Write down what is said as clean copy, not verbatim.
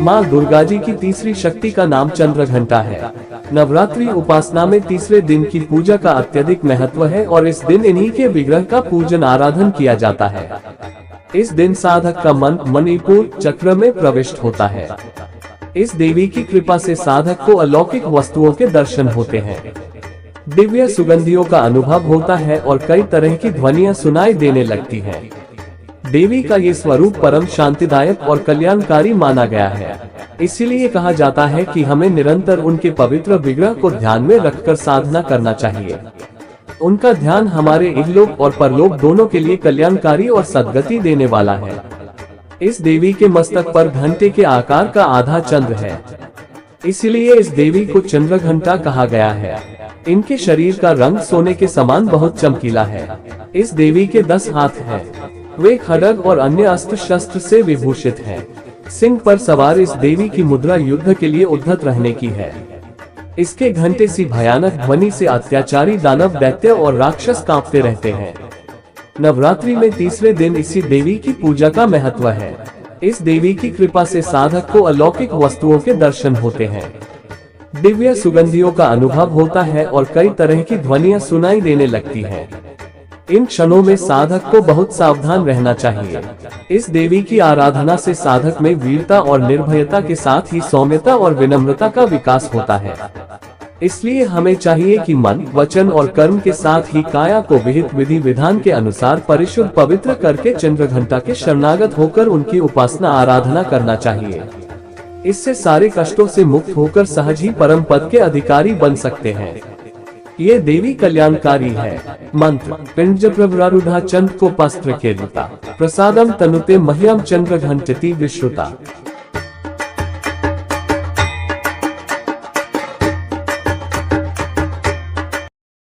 माँ दुर्गा जी की तीसरी शक्ति का नाम चंद्रघंटा है। नवरात्रि उपासना में तीसरे दिन की पूजा का अत्यधिक महत्व है और इस दिन इन्हीं के विग्रह का पूजन आराधन किया जाता है। इस दिन साधक का मन मणिपुर चक्र में प्रविष्ट होता है। इस देवी की कृपा से साधक को अलौकिक वस्तुओं के दर्शन होते हैं, दिव्य सुगंधियों का अनुभव होता है और कई तरह की ध्वनियां सुनाई देने लगती हैं। देवी का ये स्वरूप परम शांतिदायक और कल्याणकारी माना गया है। इसीलिए कहा जाता है कि हमें निरंतर उनके पवित्र विग्रह को ध्यान में रखकर साधना करना चाहिए। उनका ध्यान हमारे इहलोक और परलोक दोनों के लिए कल्याणकारी और सद्गति देने वाला है। इस देवी के मस्तक पर घंटे के आकार का आधा चंद्र है, इसलिए इस देवी को चंद्रघंटा कहा गया है। इनके शरीर का रंग सोने के समान बहुत चमकीला है। इस देवी के 10 हाथ हैं। वे खड्ग और अन्य अस्त्र शस्त्र से विभूषित हैं। सिंह पर सवार इस देवी की मुद्रा युद्ध के लिए उद्धत रहने की है। इसके घंटे सी भयानक ध्वनि से अत्याचारी दानव, दैत्य और राक्षस कांपते रहते हैं। नवरात्रि में तीसरे दिन इसी देवी की पूजा का महत्व है। इस देवी की कृपा से साधक को अलौकिक वस्तुओं के दर्शन होते हैं, दिव्य सुगंधियों का अनुभव होता है और कई तरह की ध्वनियां सुनाई देने लगती हैं। इन क्षणों में साधक को बहुत सावधान रहना चाहिए। इस देवी की आराधना से साधक में वीरता और निर्भयता के साथ ही सौम्यता और विनम्रता का विकास होता है। इसलिए हमें चाहिए कि मन, वचन और कर्म के साथ ही काया को विहित विधि विधान के अनुसार परिशुद्ध पवित्र करके चंद्रघंटा के शरणागत होकर उनकी उपासना आराधना करना चाहिए। इससे सारे कष्टों से मुक्त होकर सहज ही परम पद के अधिकारी बन सकते हैं। ये देवी कल्याणकारी है। मंत्र पिंड प्रवरारूढ़ा चंद्र को पस्त्र के दूता प्रसादम तनुते मह्यम चंद्रघंटति विश्रुता।